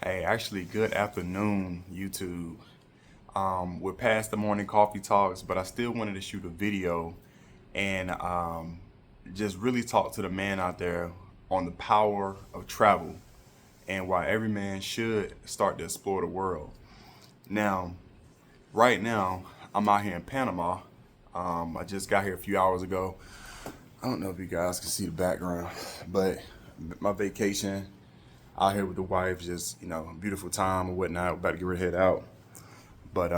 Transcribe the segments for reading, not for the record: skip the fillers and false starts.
Hey, actually, good afternoon, YouTube. We're past the morning coffee talks, but I still wanted to shoot a video and just really talk to the man out there on the power of travel and why every man should start to explore the world. Now, right now, I'm out here in Panama. I just got here a few hours ago. I don't know if you guys can see the background, but my vacation out here with the wife, just beautiful time and whatnot. About to get ready to head out, but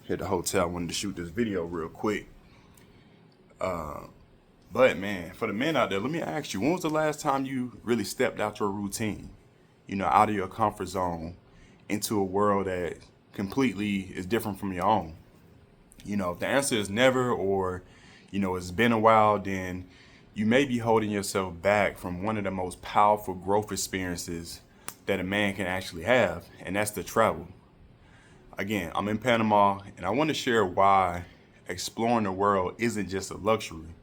hit the hotel. I wanted to shoot this video real quick. But man, for the men out there, let me ask you: when was the last time you really stepped out your routine? Out of your comfort zone, into a world that completely is different from your own. If the answer is never, or it's been a while, then you may be holding yourself back from one of the most powerful growth experiences that a man can actually have, and that's the travel. Again, I'm in Panama, and I want to share why exploring the world isn't just a luxury.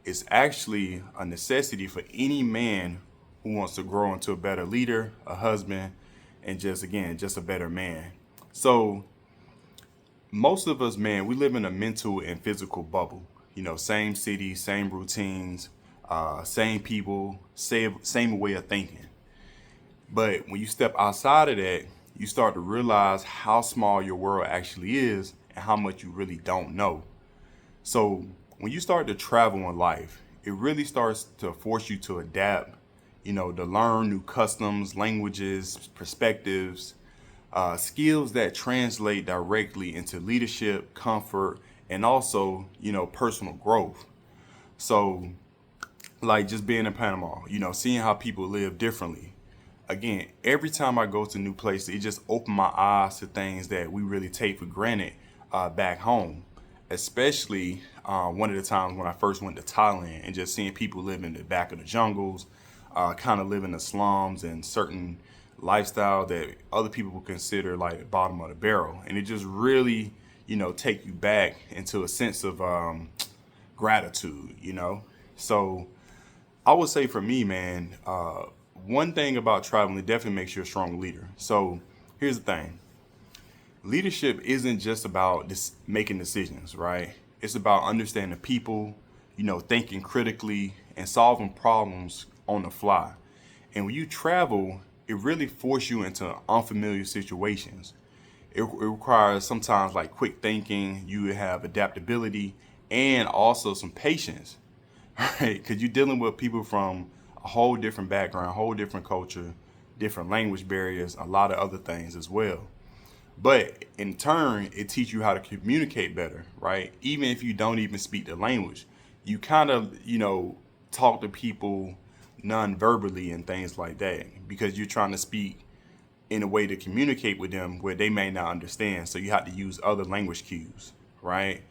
It's actually a necessity for any man who wants to grow into a better leader, a husband, and just a better man. So, most of us, man, we live in a mental and physical bubble. Same city, same routines, same people, same way of thinking. But when you step outside of that, you start to realize how small your world actually is and how much you really don't know. So when you start to travel in life, it really starts to force you to adapt, to learn new customs, languages, perspectives, skills that translate directly into leadership, comfort, and also, personal growth. So, like just being in Panama, seeing how people live differently. Again, every time I go to new places, it just opened my eyes to things that we really take for granted back home. Especially one of the times when I first went to Thailand and just seeing people live in the back of the jungles, kind of live in the slums and certain lifestyle that other people would consider like the bottom of the barrel. And it just really, take you back into a sense of gratitude. So I would say for me, man, one thing about traveling, it definitely makes you a strong leader. So here's the thing: leadership isn't just about making decisions, right? It's about understanding people, thinking critically and solving problems on the fly. And when you travel, it really forces you into unfamiliar situations. It requires sometimes like quick thinking, you have adaptability, and also some patience, right? Because you're dealing with people from a whole different background, whole different culture, different language barriers, a lot of other things as well. But in turn, it teaches you how to communicate better, right? Even if you don't even speak the language, you kind of, talk to people non-verbally and things like that because you're trying to speak in a way to communicate with them where they may not understand. So you have to use other language cues, right?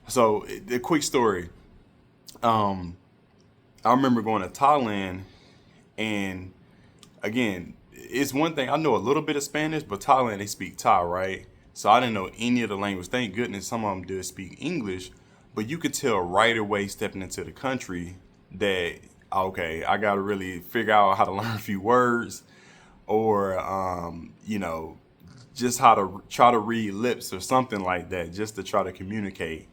So the quick story, um, I remember going to Thailand, and again, it's one thing I know a little bit of Spanish, but Thailand they speak Thai, right? So I didn't know any of the language. Thank goodness some of them did speak English, but you could tell right away stepping into the country that okay, I got to really figure out how to learn a few words, or just how to try to read lips or something like that, just to try to communicate.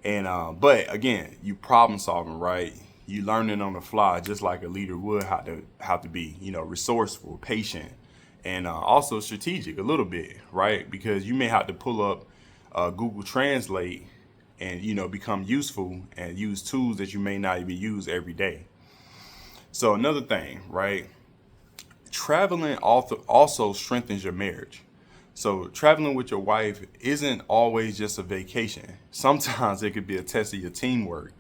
And but again, you problem solving, right? You learning on the fly, just like a leader would have to be, resourceful, patient, and also strategic a little bit, right? Because you may have to pull up Google Translate and become useful and use tools that you may not even use every day. So another thing, right? Traveling also strengthens your marriage. So traveling with your wife isn't always just a vacation. Sometimes it could be a test of your teamwork.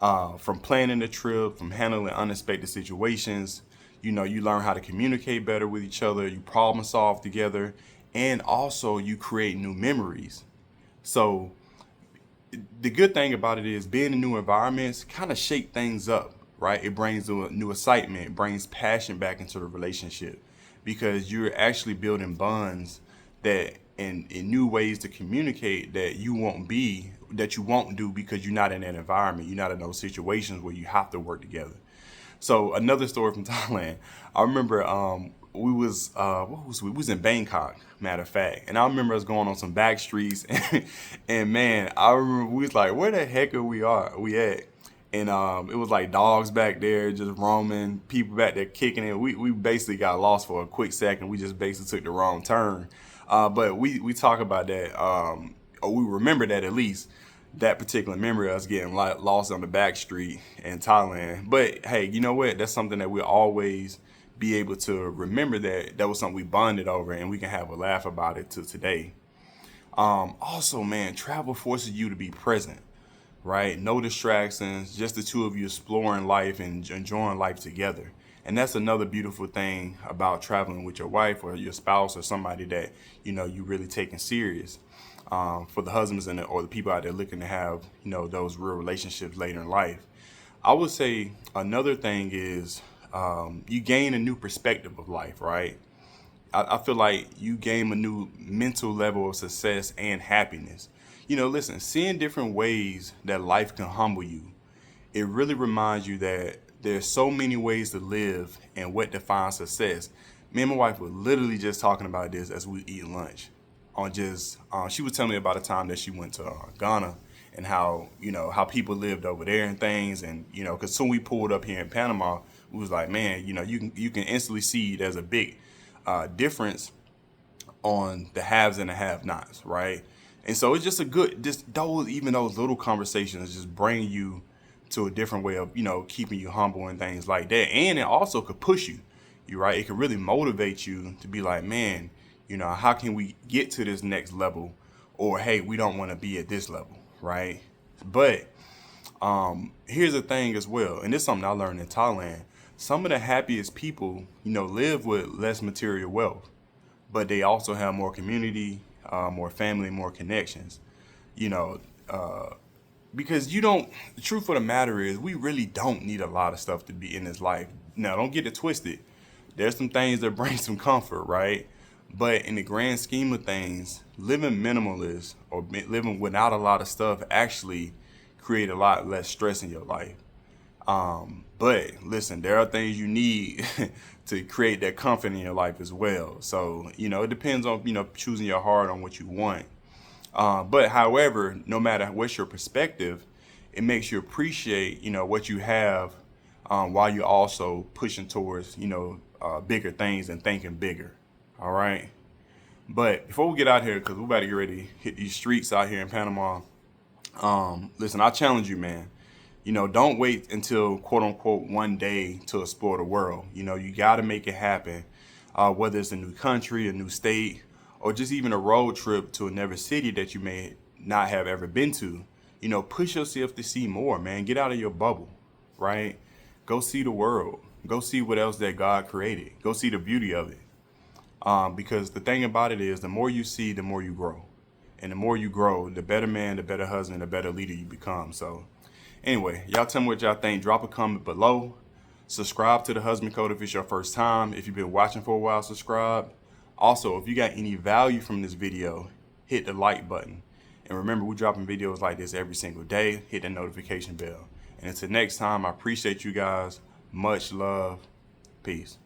From planning the trip, from handling unexpected situations, you learn how to communicate better with each other, you problem solve together, and also you create new memories. So the good thing about it is being in new environments kind of shake things up, right? It brings a new excitement, it brings passion back into the relationship because you're actually building bonds that in new ways to communicate that you won't do because you're not in that environment. You're not in those situations where you have to work together. So another story from Thailand. I remember we was in Bangkok, matter of fact, and I remember us going on some back streets, and man, I remember we was like, where the heck we at? And it was like dogs back there just roaming, people back there kicking it. We basically got lost for a quick second. We just basically took the wrong turn. But we talk about that, or we remember that at least, that particular memory of us getting lost on the back street in Thailand. But hey, you know what? That's something that we'll always be able to remember, that was something we bonded over, and we can have a laugh about it to today. Also, man, travel forces you to be present, right? No distractions, just the two of you exploring life and enjoying life together. And that's another beautiful thing about traveling with your wife or your spouse or somebody that, you really taking serious. For the husbands or the people out there looking to have, those real relationships later in life. I would say another thing is you gain a new perspective of life, right? I feel like you gain a new mental level of success and happiness. Listen, seeing different ways that life can humble you, it really reminds you that there's so many ways to live and what defines success. Me and my wife were literally just talking about this as we eat lunch. She was telling me about a time that she went to Ghana and how people lived over there and things, and because soon we pulled up here in Panama, we was like, man, you can instantly see there's a big difference on the haves and the have-nots, right? And so it's just those little conversations just bring you to a different way of keeping you humble and things like that, and it also could push you right. It can really motivate you to be like, man, how can we get to this next level? Or, hey, we don't want to be at this level, right? But here's the thing as well, and this is something I learned in Thailand. Some of the happiest people, live with less material wealth, but they also have more community, more family, more connections, because the truth of the matter is we really don't need a lot of stuff to be in this life. Now, don't get it twisted. There's some things that bring some comfort, right? But in the grand scheme of things, living minimalist or living without a lot of stuff actually create a lot less stress in your life. But listen, there are things you need to create that comfort in your life as well. So, it depends on, choosing your heart on what you want. But however, no matter what's your perspective, it makes you appreciate, what you have, while you're also pushing towards, bigger things and thinking bigger. All right. But before we get out here, because we're about to get ready to hit these streets out here in Panama, listen, I challenge you, man. Don't wait until quote unquote one day to explore the world. You got to make it happen, whether it's a new country, a new state, or just even a road trip to another city that you may not have ever been to. Push yourself to see more, man. Get out of your bubble, right? Go see the world. Go see what else that God created. Go see the beauty of it. Because the thing about it is, the more you see, the more you grow. And the more you grow, the better man, the better husband, the better leader you become. So anyway, y'all tell me what y'all think. Drop a comment below. Subscribe to the Husband Code if it's your first time. If you've been watching for a while, subscribe. Also, if you got any value from this video, hit the like button. And remember, we're dropping videos like this every single day. Hit the notification bell. And until next time, I appreciate you guys. Much love. Peace.